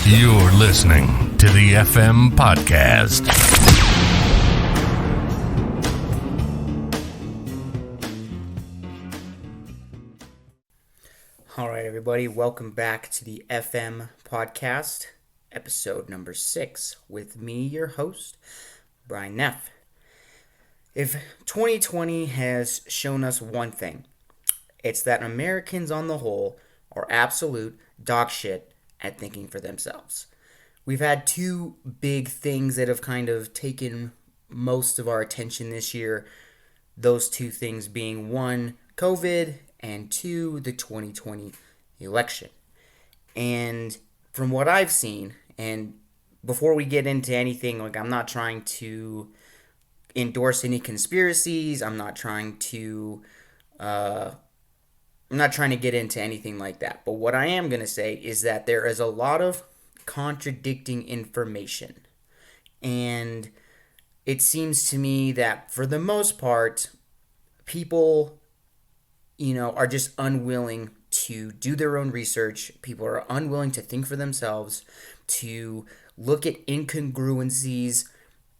You're listening to the FM Podcast. All right, everybody, welcome back to the FM Podcast, episode number 6, with me, your host, Brian Neff. If 2020 has shown us one thing, it's that Americans on the whole are absolute dog shit at thinking for themselves. We've had two big things that have kind of taken most of our attention this year. Those two things being one, COVID, and two, the 2020 election. And from what I've seen, and before we get into anything, I'm not trying to endorse any conspiracies. I'm not trying to get into anything like that. But what I am going to say is that there is a lot of contradicting information. And it seems to me that for the most part, people, are just unwilling to do their own research. People are unwilling to think for themselves, to look at incongruencies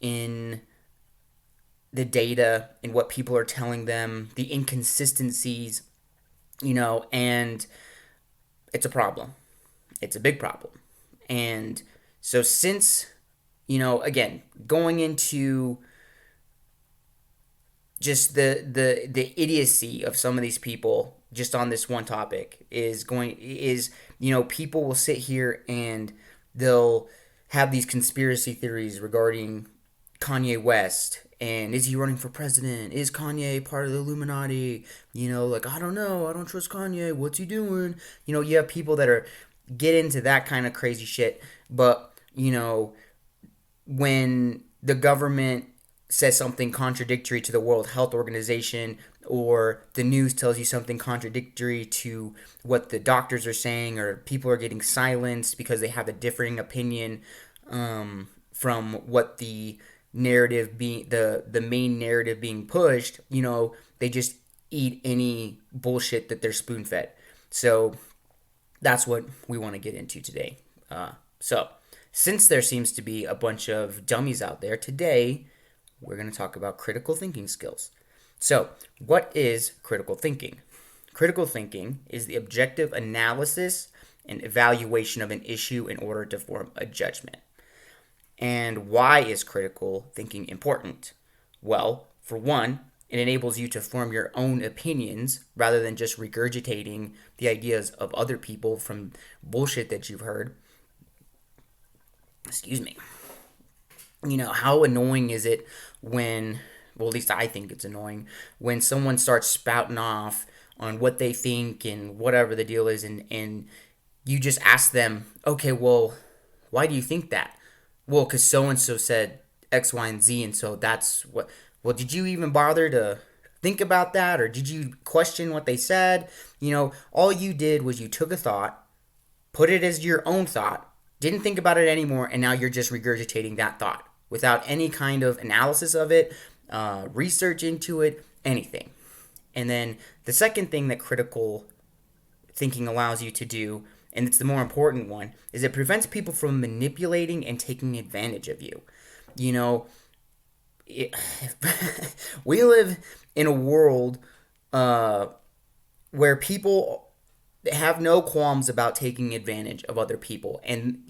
in the data and what people are telling them, the inconsistencies, and it's a problem. It's a big problem. And so since, again, going into just the idiocy of some of these people just on this one topic is people will sit here and they'll have these conspiracy theories regarding Kanye West. And is he running for president? Is Kanye part of the Illuminati? I don't know. I don't trust Kanye. What's he doing? You have people that get into that kind of crazy shit. But, when the government says something contradictory to the World Health Organization, or the news tells you something contradictory to what the doctors are saying, or people are getting silenced because they have a differing opinion from what the narrative being the main narrative being pushed, they just eat any bullshit that they're spoon-fed. So that's what we want to get into today. So since there seems to be a bunch of dummies out there, today we're going to talk about critical thinking skills. So what is critical thinking? Critical thinking is the objective analysis and evaluation of an issue in order to form a judgment. And why is critical thinking important? Well, for one, it enables you to form your own opinions rather than just regurgitating the ideas of other people from bullshit that you've heard. Excuse me. How annoying is it when, well, at least I think it's annoying, when someone starts spouting off on what they think and whatever the deal is, and you just ask them, okay, well, why do you think that? Well, because so-and-so said X, Y, and Z, and so that's what... Well, did you even bother to think about that, or did you question what they said? All you did was you took a thought, put it as your own thought, didn't think about it anymore, and now you're just regurgitating that thought without any kind of analysis of it, research into it, anything. And then the second thing that critical thinking allows you to do, and it's the more important one, is it prevents people from manipulating and taking advantage of you. We live in a world where people have no qualms about taking advantage of other people. And,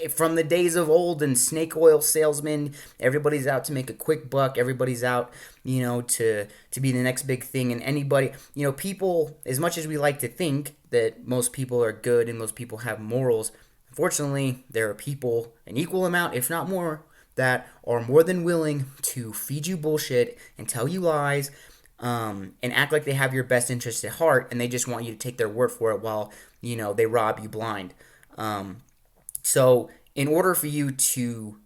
from the days of old and snake oil salesmen, everybody's out to make a quick buck. Everybody's out, to be the next big thing. And anybody, people, as much as we like to think that most people are good and most people have morals, unfortunately, there are people, an equal amount, if not more, that are more than willing to feed you bullshit and tell you lies, and act like they have your best interest at heart, and they just want you to take their word for it while, they rob you blind. So in order for you to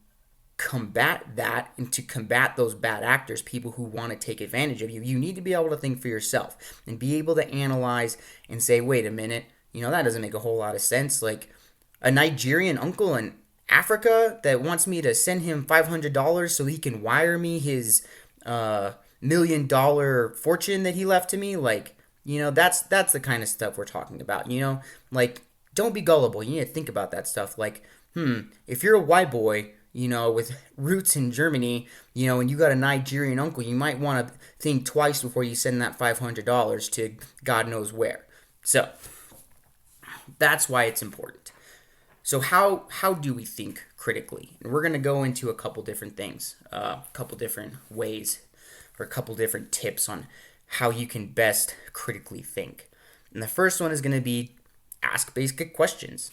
combat that and to combat those bad actors, people who want to take advantage of you, you need to be able to think for yourself and be able to analyze and say, wait a minute, that doesn't make a whole lot of sense. Like a Nigerian uncle in Africa that wants me to send him $500 so he can wire me his $1 million fortune that he left to me. That's the kind of stuff we're talking about, don't be gullible. You need to think about that stuff. Like, if you're a white boy, with roots in Germany, and you got a Nigerian uncle, you might want to think twice before you send that $500 to God knows where. So that's why it's important. So how do we think critically? And we're going to go into a couple different things, a couple different ways, or a couple different tips on how you can best critically think. And the first one is going to be ask basic questions.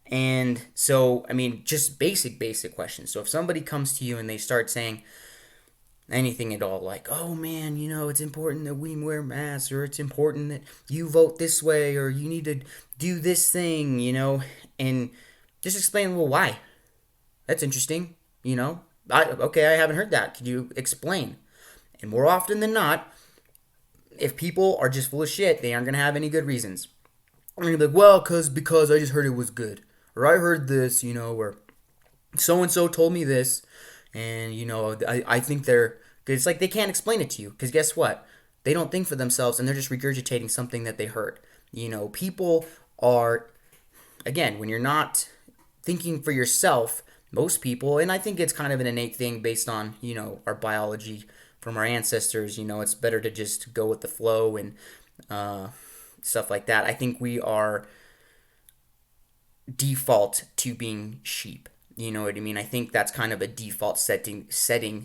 And so, just basic questions. So if somebody comes to you and they start saying anything at all, like, oh man, it's important that we wear masks, or it's important that you vote this way, or you need to do this thing, and just explain, well, why? That's interesting, I haven't heard that. Could you explain? And more often than not, if people are just full of shit, they aren't going to have any good reasons. I'm going to be like, well, because I just heard it was good. Or I heard this, or so-and-so told me this, and, I think they're good. It's like they can't explain it to you, because guess what? They don't think for themselves, and they're just regurgitating something that they heard. People are, again, when you're not thinking for yourself, most people, and I think it's kind of an innate thing based on, our biology from our ancestors, it's better to just go with the flow and stuff like that. I think we are default to being sheep. You know what I mean? I think that's kind of a default setting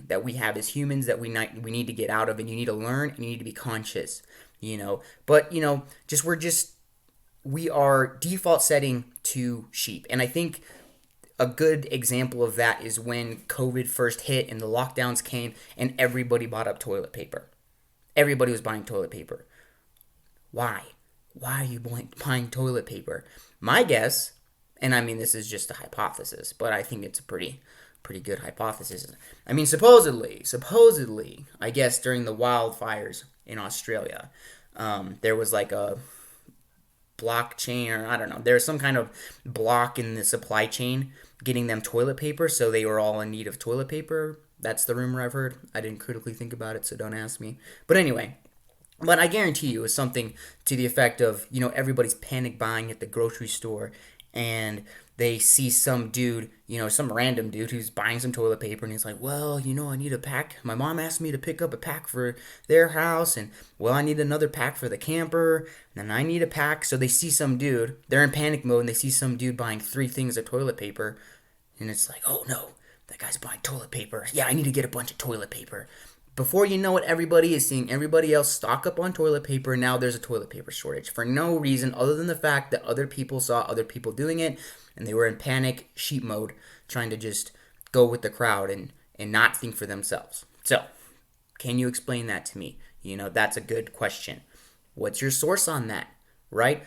that we have as humans that we need to get out of, and you need to learn and you need to be conscious. But we are default setting to sheep. And I think a good example of that is when COVID first hit and the lockdowns came and everybody bought up toilet paper. Everybody was buying toilet paper. Why? Why are you buying toilet paper? My guess, and this is just a hypothesis, but I think it's a pretty good hypothesis. Supposedly, I guess during the wildfires in Australia, there was like a blockchain, or I don't know, there's some kind of block in the supply chain getting them toilet paper, so they were all in need of toilet paper. That's the rumor I've heard. I didn't critically think about it, so don't ask me. But anyway, but I guarantee you it's something to the effect of, everybody's panic buying at the grocery store, and they see some dude, some random dude who's buying some toilet paper, and he's like, well, I need a pack. My mom asked me to pick up a pack for their house, and, well, I need another pack for the camper, and then I need a pack. So they see some dude, they're in panic mode, and they see some dude buying 3 things of toilet paper, and it's like, oh no, that guy's buying toilet paper. Yeah, I need to get a bunch of toilet paper. Before you know it, everybody is seeing everybody else stock up on toilet paper, and now there's a toilet paper shortage for no reason other than the fact that other people saw other people doing it, and they were in panic sheep mode, trying to just go with the crowd and not think for themselves. So, can you explain that to me? That's a good question. What's your source on that, right?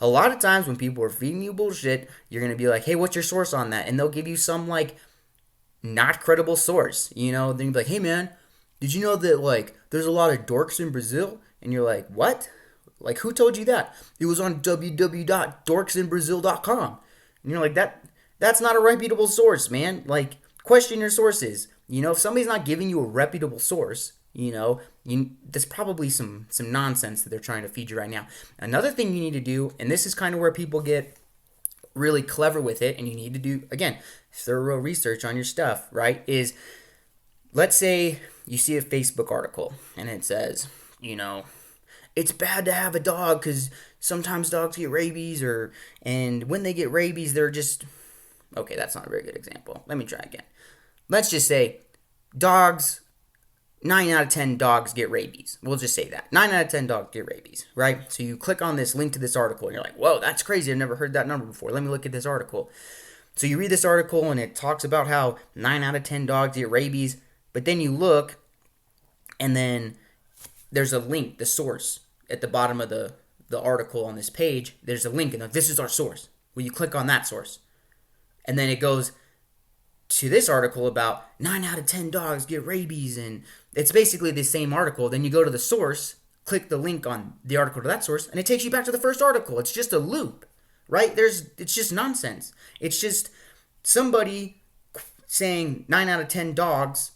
A lot of times when people are feeding you bullshit, you're going to be like, hey, what's your source on that? And they'll give you some, not credible source, then you'll be like, hey man, did you know that there's a lot of dorks in Brazil? And you're like, what? Who told you that? It was on www.dorksinbrazil.com. And you're like, that's not a reputable source, man. Question your sources. If somebody's not giving you a reputable source, there's probably some nonsense that they're trying to feed you right now. Another thing you need to do, and this is kind of where people get really clever with it, and you need to do, again, thorough research on your stuff, right, is, let's say you see a Facebook article, and it says, it's bad to have a dog because sometimes dogs get rabies, and when they get rabies, they're just, okay, that's not a very good example. Let me try again. Let's just say 9 out of 10 dogs get rabies. We'll just say that. 9 out of 10 dogs get rabies, right? So you click on this link to this article, and you're like, whoa, that's crazy. I've never heard that number before. Let me look at this article. So you read this article, and it talks about how 9 out of 10 dogs get rabies, but then you look, and then there's a link, the source, at the bottom of the article on this page. There's a link, and this is our source. Well, you click on that source, and then it goes to this article about 9 out of 10 dogs get rabies, and it's basically the same article. Then you go to the source, click the link on the article to that source, and it takes you back to the first article. It's just a loop, right? It's just nonsense. It's just somebody saying 9 out of 10 dogs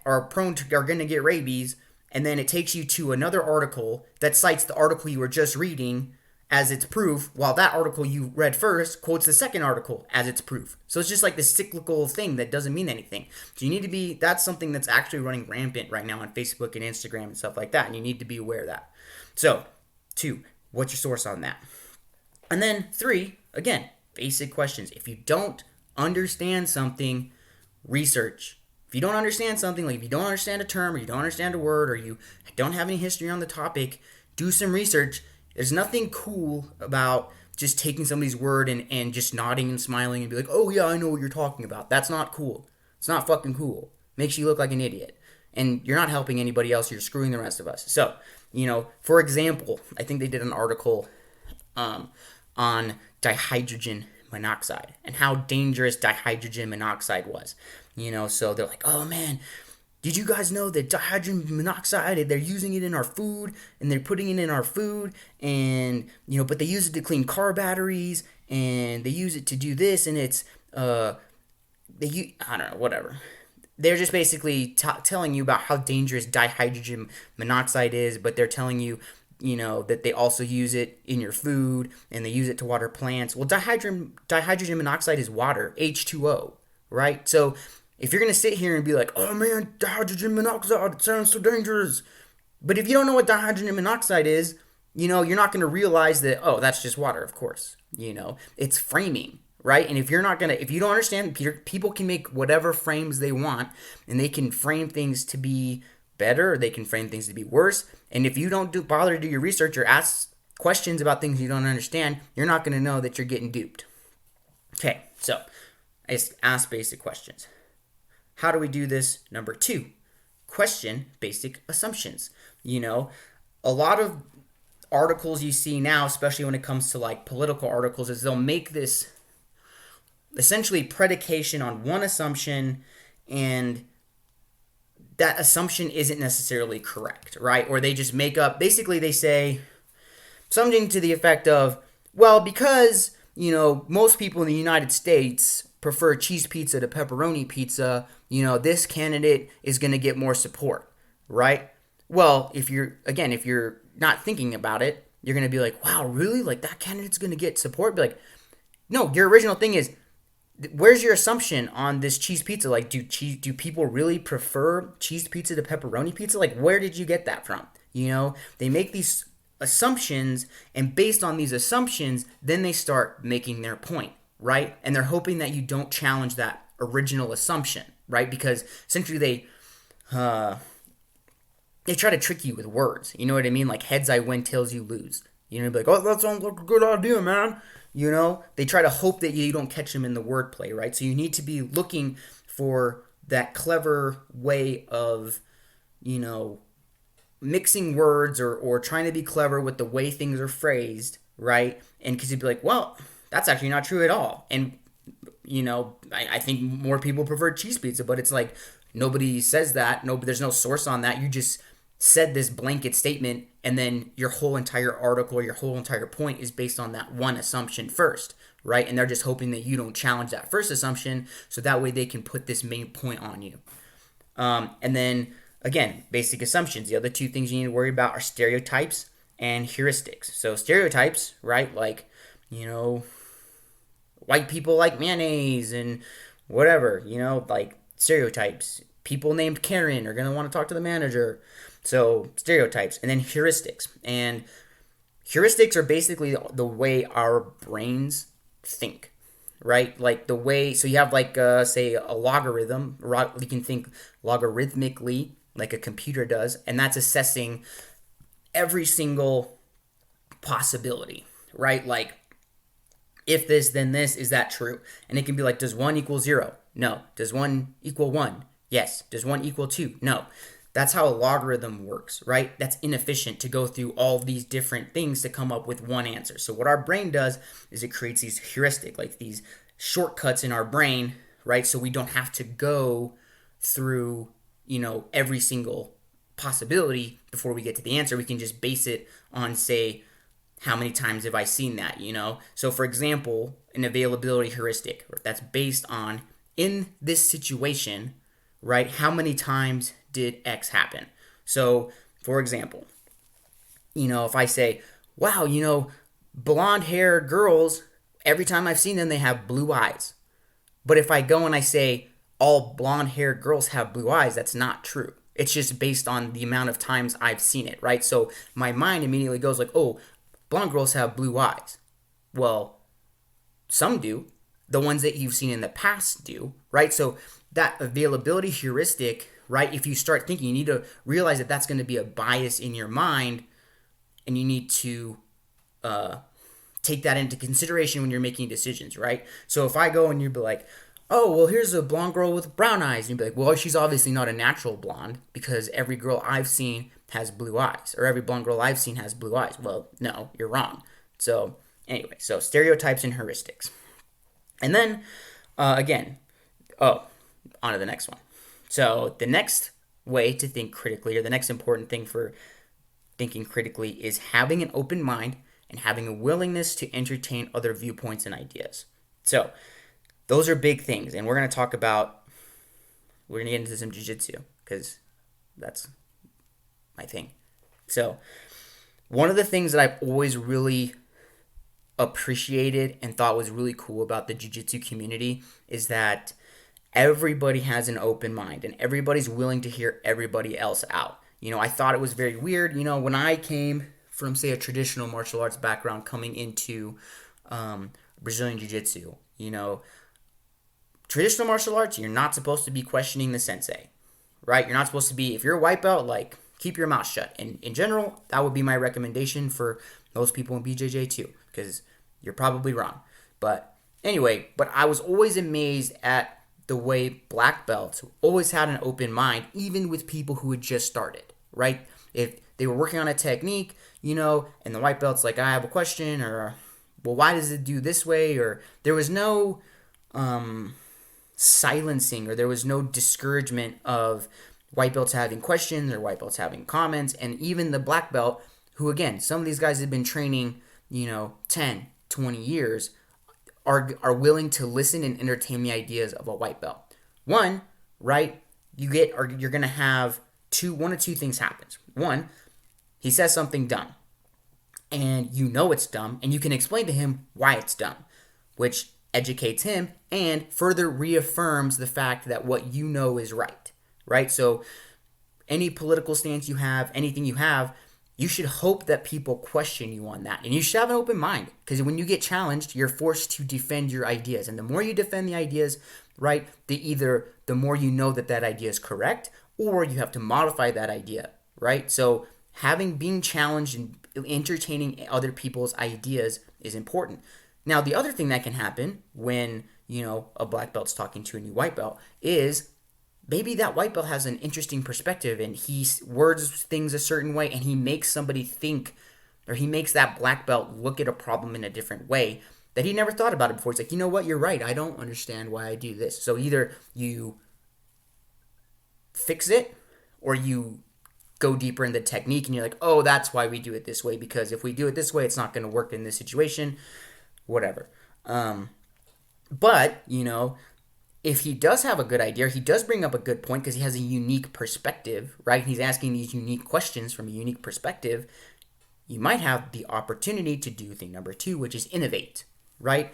are going to get rabies, and then it takes you to another article that cites the article you were just reading as its proof, while that article you read first quotes the second article as its proof. So it's just like this cyclical thing that doesn't mean anything. So you need to be, that's something that's actually running rampant right now on Facebook and Instagram and stuff like that, and you need to be aware of that. So, 2, what's your source on that? And then 3, again, basic questions. If you don't understand something, research. If you don't understand something, like if you don't understand a term or you don't understand a word or you don't have any history on the topic, do some research. There's nothing cool about just taking somebody's word and just nodding and smiling and be like, oh yeah, I know what you're talking about. That's not cool. It's not fucking cool. Makes you look like an idiot. And you're not helping anybody else. You're screwing the rest of us. So, for example, I think they did an article on dihydrogen monoxide and how dangerous dihydrogen monoxide was. So they're like, oh man, did you guys know that dihydrogen monoxide, they're using it in our food and they're putting it in our food and, but they use it to clean car batteries and they use it to do this and it's, I don't know, whatever. They're just basically telling you about how dangerous dihydrogen monoxide is, but they're telling you, that they also use it in your food and they use it to water plants. Well, dihydrogen monoxide is water, H2O, right? So if you're going to sit here and be like, oh man, dihydrogen monoxide, it sounds so dangerous. But if you don't know what dihydrogen monoxide is, you're not going to realize that, oh, that's just water, of course. It's framing, right? And if you don't understand, people can make whatever frames they want and they can frame things to be better or they can frame things to be worse. And if you don't bother to do your research or ask questions about things you don't understand, you're not going to know that you're getting duped. Okay, so I just ask basic questions. How do we do this? Number 2, question basic assumptions. A lot of articles you see now, especially when it comes to like political articles, is they'll make this essentially predication on one assumption and that assumption isn't necessarily correct, right? Or they just make up, basically they say something to the effect of, well, because, most people in the United States prefer cheese pizza to pepperoni pizza, this candidate is going to get more support, right? Well, if you're not thinking about it, you're going to be like, wow, really? Like that candidate's going to get support? Be like, no, your original thing is, where's your assumption on this cheese pizza? Like, do people really prefer cheese pizza to pepperoni pizza? Like, where did you get that from? They make these assumptions, and based on these assumptions, then they start making their point, right? And they're hoping that you don't challenge that original assumption, right? Because essentially they try to trick you with words. You know what I mean? Like, heads I win, tails you lose. Be like, oh, that sounds like a good idea, man. They try to hope that you don't catch them in the wordplay, right? So you need to be looking for that clever way of, mixing words or trying to be clever with the way things are phrased, right? And because you'd be like, well, that's actually not true at all. And, I think more people prefer cheese pizza, but it's like nobody says that. There's no source on that. You just said this blanket statement, and then your whole entire article, your whole entire point is based on that one assumption first, right? And they're just hoping that you don't challenge that first assumption, so that way they can put this main point on you. And then, again, basic assumptions. The other 2 things you need to worry about are stereotypes and heuristics. So stereotypes, right? Like, white people like mayonnaise and whatever, like stereotypes. People named Karen are going to want to talk to the manager. So stereotypes. And then heuristics. And heuristics are basically the way our brains think, right? Like the way, so you have like, say, a logarithm. You can think logarithmically like a computer does. And that's assessing every single possibility, right? Like, if this, then this, is that true? And it can be like, does 1 equal 0? No. Does 1 equal 1? Yes. Does 1 equal 2? No. That's how a logarithm works, right? That's inefficient to go through all these different things to come up with one answer. So what our brain does is it creates these heuristic, like these shortcuts in our brain, right? So we don't have to go through, every single possibility before we get to the answer. We can just base it on, say, how many times have I seen that, So for example, an availability heuristic, that's based on, in this situation, right, how many times did X happen? So, for example, if I say, wow, blonde-haired girls, every time I've seen them, they have blue eyes. But if I go and I say all blonde-haired girls have blue eyes, that's not true. It's just based on the amount of times I've seen it, right? So my mind immediately goes like, oh, blonde girls have blue eyes. Well, some do. The ones that you've seen in the past do, right? So that availability heuristic, right? If you start thinking, you need to realize that that's going to be a bias in your mind, and you need to take that into consideration when you're making decisions, right? So if I go and you'd be like, oh, well, here's a blonde girl with brown eyes, and you'd be like, well, she's obviously not a natural blonde because every girl I've seen has blue eyes, or every blonde girl I've seen has blue eyes. Well, no, you're wrong. So anyway, so stereotypes and heuristics. And then, again, on to the next one. So the next way to think critically, or the next important thing for thinking critically, is having an open mind and having a willingness to entertain other viewpoints and ideas. So those are big things, and we're going to get into some jiu-jitsu because that's my thing. So one of the things that I've always really appreciated and thought was really cool about the jiu-jitsu community is that everybody has an open mind and everybody's willing to hear everybody else out. I thought it was very weird, when I came from, say, a traditional martial arts background coming into Brazilian jiu-jitsu, traditional martial arts, you're not supposed to be questioning the sensei, right? You're not supposed to be, if you're a white belt, like, keep your mouth shut. And in general, that would be my recommendation for those people in BJJ too, because you're probably wrong. But anyway, I was always amazed at the way black belts always had an open mind, even with people who had just started, right? If they were working on a technique, and the white belt's like, I have a question, or, well, why does it do this way? Or there was no silencing, or there was no discouragement of white belts having questions or white belts having comments. And even the black belt, who, again, some of these guys have been training, 10, 20 years, are willing to listen and entertain the ideas of a white belt. One, right, you're going to have one of two things happens. One, he says something dumb, and it's dumb, and you can explain to him why it's dumb, which educates him and further reaffirms the fact that what you know is right, right? So any political stance you have, anything you have, you should hope that people question you on that. And you should have an open mind, because when you get challenged, you're forced to defend your ideas. And the more you defend the ideas, right, the more you know that idea is correct, or you have to modify that idea, right? So being challenged and entertaining other people's ideas is important. Now, the other thing that can happen when, a black belt's talking to a new white belt is maybe that white belt has an interesting perspective and he words things a certain way, and he makes somebody think, or he makes that black belt look at a problem in a different way that he never thought about it before. It's like, you know what, you're right. I don't understand why I do this. So either you fix it or you go deeper in the technique and you're like, oh, that's why we do it this way, because if we do it this way, it's not going to work in this situation, whatever. But, if he does have a good idea, he does bring up a good point because he has a unique perspective, right? He's asking these unique questions from a unique perspective. You might have the opportunity to do thing number 2, which is innovate, right?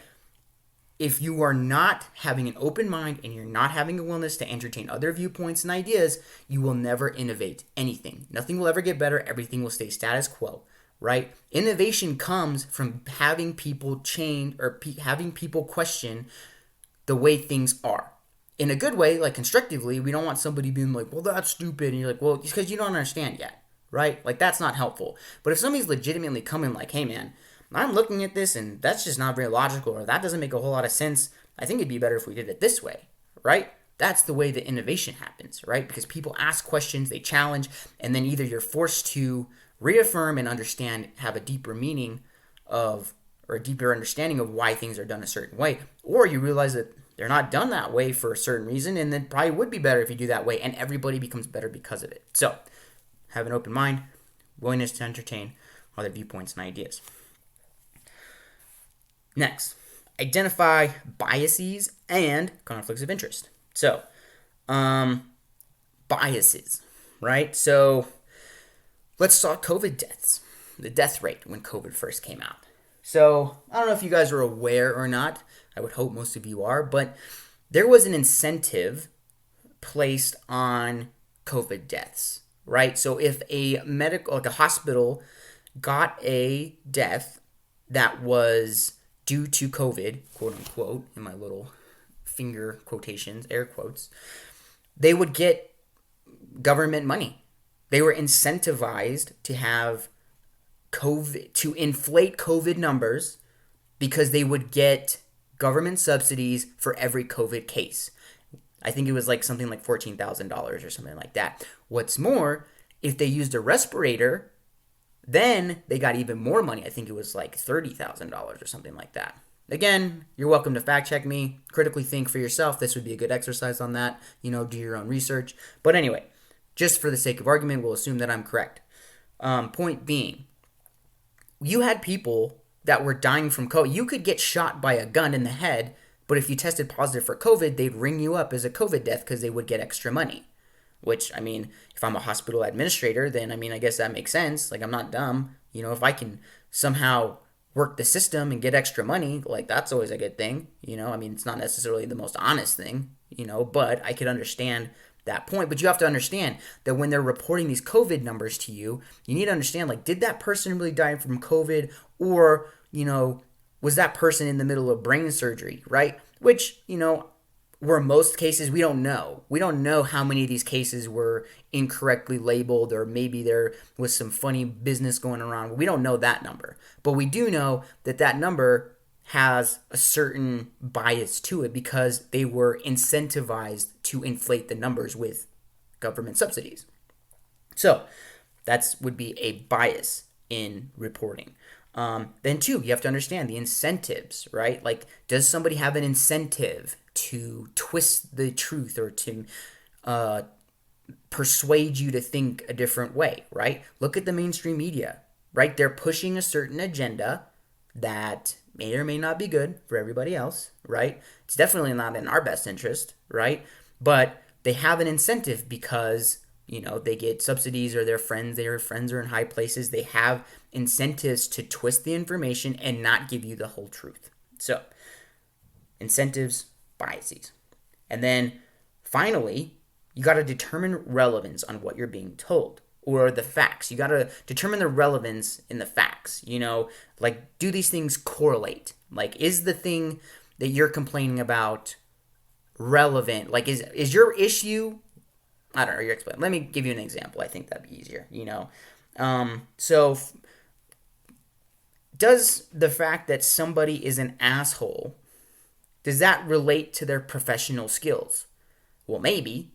If you are not having an open mind and you're not having a willingness to entertain other viewpoints and ideas, you will never innovate anything. Nothing will ever get better. Everything will stay status quo, right? Innovation comes from having people change, or having people question the way things are. In a good way, like constructively. We don't want somebody being like, well, that's stupid. And you're like, well, it's because you don't understand yet, right? Like, that's not helpful. But if somebody's legitimately coming like, hey, man, I'm looking at this and that's just not very logical, or that doesn't make a whole lot of sense, I think it'd be better if we did it this way, right? That's the way the innovation happens, right? Because people ask questions, they challenge, and then either you're forced to reaffirm and understand, have a deeper meaning of, or a deeper understanding of why things are done a certain way, or you realize that they're not done that way for a certain reason, and then probably would be better if you do that way, and everybody becomes better because of it. So, have an open mind, willingness to entertain other viewpoints and ideas. Next, identify biases and conflicts of interest. So, biases, right? So, let's talk COVID deaths, the death rate when COVID first came out. So I don't know if you guys are aware or not. I would hope most of you are, but there was an incentive placed on COVID deaths, right? So if like a hospital got a death that was due to COVID, quote unquote, in my little finger quotations, air quotes, they would get government money. They were incentivized to have COVID, to inflate COVID numbers because they would get government subsidies for every COVID case. I think it was like something like $14,000 or something like that. What's more, if they used a respirator, then they got even more money. I think it was like $30,000 or something like that. Again, you're welcome to fact check me, critically think for yourself. This would be a good exercise on that. Do your own research. But anyway, just for the sake of argument, we'll assume that I'm correct. Point being, you had people that were dying from COVID. You could get shot by a gun in the head, but if you tested positive for COVID, they'd ring you up as a COVID death because they would get extra money. Which, if I'm a hospital administrator, then, I guess that makes sense. Like, I'm not dumb. If I can somehow work the system and get extra money, like, that's always a good thing. It's not necessarily the most honest thing, but I could understand that point. But you have to understand that when they're reporting these COVID numbers to you, you need to understand, like, did that person really die from COVID, or, was that person in the middle of brain surgery, right? Which, were most cases, we don't know. We don't know how many of these cases were incorrectly labeled, or maybe there was some funny business going around. We don't know that number. But we do know that that number has a certain bias to it because they were incentivized to inflate the numbers with government subsidies. So that would be a bias in reporting. Then two, you have to understand the incentives, right? Like, does somebody have an incentive to twist the truth or to persuade you to think a different way, right? Look at the mainstream media, right? They're pushing a certain agenda that may or may not be good for everybody else, right? It's definitely not in our best interest, right? But they have an incentive because, they get subsidies, or their friends are in high places. They have incentives to twist the information and not give you the whole truth. So, incentives, biases. And then finally, you got to determine relevance on what you're being told, or the facts. You got to determine the relevance in the facts. Like, do these things correlate? Like, is the thing that you're complaining about relevant? Like, is your issue, I don't know, you're explaining. Let me give you an example. I think that'd be easier, So, does the fact that somebody is an asshole, does that relate to their professional skills? Well, maybe.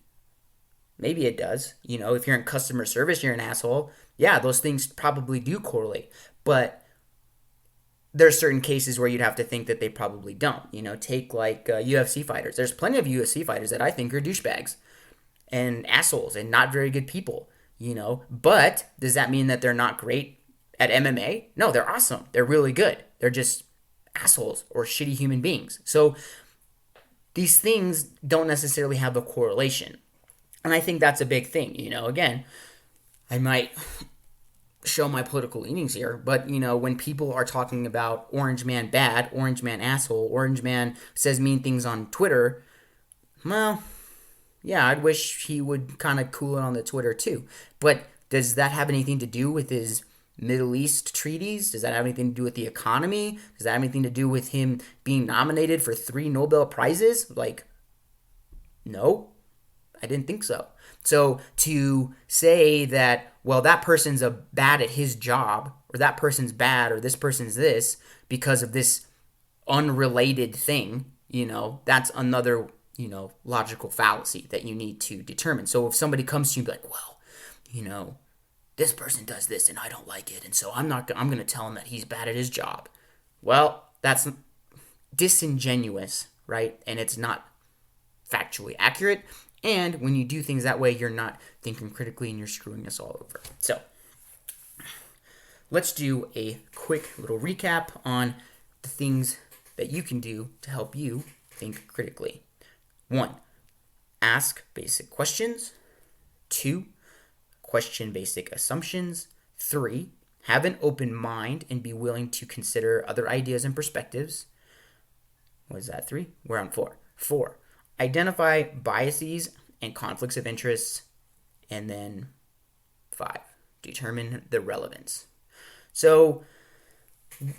Maybe it does. If you're in customer service, you're an asshole. Yeah, those things probably do correlate. But there's certain cases where you'd have to think that they probably don't. Take like UFC fighters. There's plenty of UFC fighters that I think are douchebags and assholes and not very good people. But does that mean that they're not great at MMA? No, they're awesome. They're really good. They're just assholes or shitty human beings. So these things don't necessarily have a correlation. And I think that's a big thing. Again, I might show my political leanings here, but when people are talking about orange man bad, orange man asshole, orange man says mean things on Twitter, well, yeah, I'd wish he would kind of cool it on the Twitter too. But does that have anything to do with his Middle East treaties? Does that have anything to do with the economy? Does that have anything to do with him being nominated for 3 Nobel Prizes? Like, no, I didn't think so. So to say that, well, that person's bad at his job, or that person's bad, or this person's this, because of this unrelated thing, that's another, logical fallacy that you need to determine. So if somebody comes to you and be like, well, this person does this and I don't like it, and so I'm going to tell him that he's bad at his job. Well, that's disingenuous, right? And it's not factually accurate. And when you do things that way, you're not thinking critically and you're screwing us all over. So let's do a quick little recap on the things that you can do to help you think critically. 1, ask basic questions. 2, question basic assumptions. 3, have an open mind and be willing to consider other ideas and perspectives. What is that, 3? We're on 4. 4, identify biases and conflicts of interest. And then 5, determine the relevance. So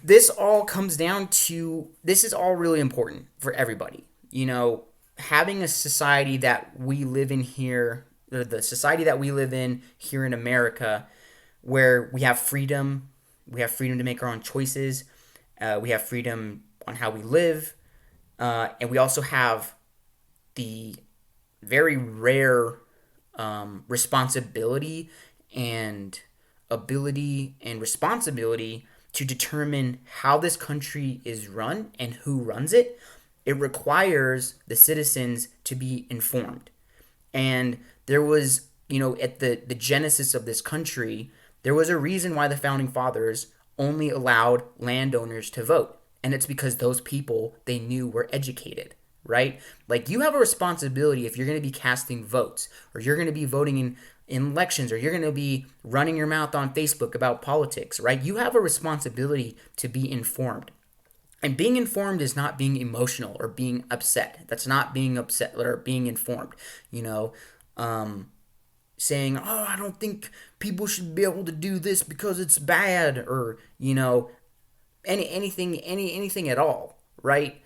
this all comes down to, this is all really important for everybody. Having a society that we live in here, or the society that we live in here in America, where we have freedom to make our own choices, we have freedom on how we live, and we also have the very rare responsibility and ability and responsibility to determine how this country is run and who runs it. It requires the citizens to be informed. And there was, at the genesis of this country, there was a reason why the founding fathers only allowed landowners to vote. And it's because those people they knew were educated, right? Like, you have a responsibility if you're going to be casting votes, or you're going to be voting in elections, or you're going to be running your mouth on Facebook about politics, right? You have a responsibility to be informed. And being informed is not being emotional or being upset. That's not being upset or being informed. Saying, oh, I don't think people should be able to do this because it's bad, or, anything at all, right?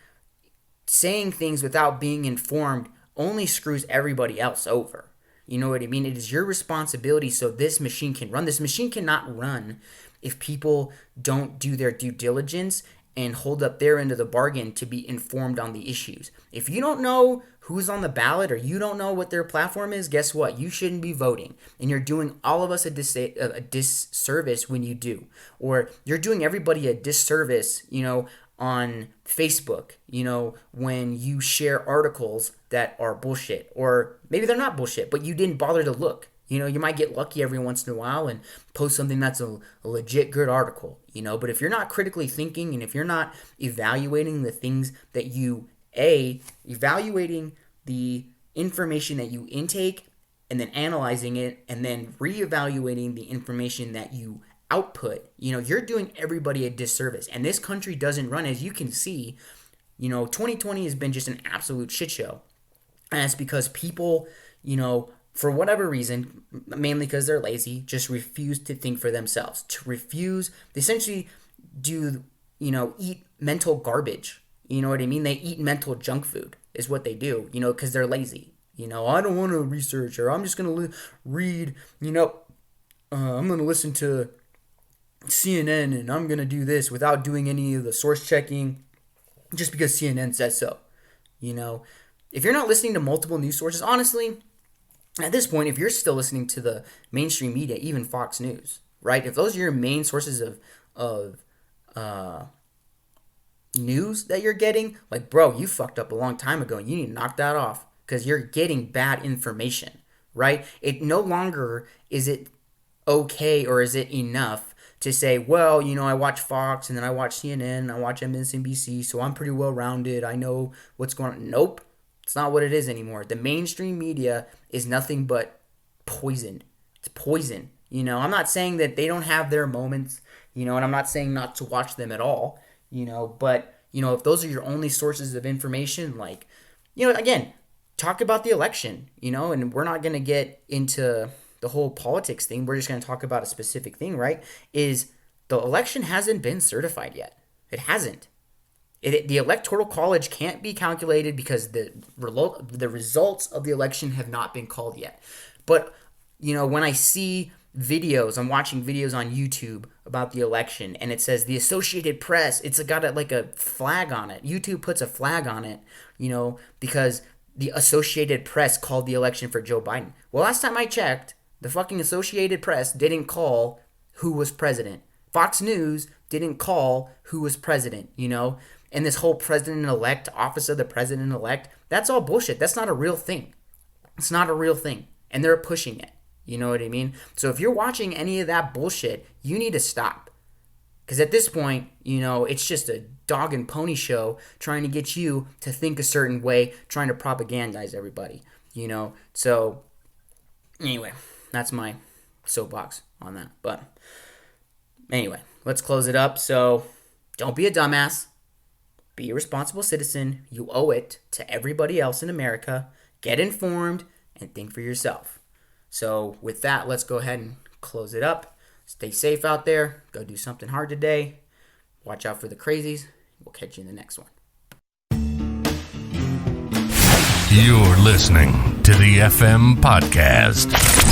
Saying things without being informed only screws everybody else over. You know what I mean? It is your responsibility so this machine can run. This machine cannot run if people don't do their due diligence and hold up their end of the bargain to be informed on the issues. If you don't know who's on the ballot, or you don't know what their platform is, guess what? You shouldn't be voting. And you're doing all of us a disservice when you do. Or you're doing everybody a disservice, on Facebook, when you share articles that are bullshit. Or maybe they're not bullshit, but you didn't bother to look. You might get lucky every once in a while and post something that's a legit good article, But if you're not critically thinking, and if you're not evaluating the things that evaluating the information that you intake, and then analyzing it, and then reevaluating the information that you output, you're doing everybody a disservice. And this country doesn't run, as you can see, 2020 has been just an absolute shit show. And it's because people, for whatever reason, mainly because they're lazy, just refuse to think for themselves. They essentially do, eat mental garbage. You know what I mean? They eat mental junk food is what they do, because they're lazy. I don't want to research, or I'm just going to read, I'm going to listen to CNN, and I'm going to do this without doing any of the source checking just because CNN says so. If you're not listening to multiple news sources, honestly, at this point, if you're still listening to the mainstream media, even Fox News, right? If those are your main sources of news that you're getting, like, bro, you fucked up a long time ago, and you need to knock that off, because you're getting bad information, right? It no longer is it okay, or is it enough to say, well, I watch Fox, and then I watch CNN, and I watch MSNBC, so I'm pretty well-rounded, I know what's going on. Nope. It's not what it is anymore. The mainstream media is nothing but poison. It's poison. I'm not saying that they don't have their moments, and I'm not saying not to watch them at all, but, if those are your only sources of information, like, again, talk about the election, and we're not going to get into the whole politics thing. We're just going to talk about a specific thing, right? Is the election hasn't been certified yet. It hasn't. The Electoral College can't be calculated because the results of the election have not been called yet. But, when I see videos, I'm watching videos on YouTube about the election, and it says the Associated Press, it's got a flag on it. YouTube puts a flag on it, because the Associated Press called the election for Joe Biden. Well, last time I checked, the fucking Associated Press didn't call who was president. Fox News didn't call who was president, And this whole president-elect, office of the president-elect, that's all bullshit. That's not a real thing. It's not a real thing. And they're pushing it. You know what I mean? So if you're watching any of that bullshit, you need to stop. Because at this point, it's just a dog and pony show trying to get you to think a certain way, trying to propagandize everybody. So anyway, that's my soapbox on that. But Anyway, let's close it up. So don't be a dumbass. Be a responsible citizen. You owe it to everybody else in America. Get informed and think for yourself. So with that, let's go ahead and close it up. Stay safe out there. Go do something hard today. Watch out for the crazies. We'll catch you in the next one. You're listening to the FM Podcast.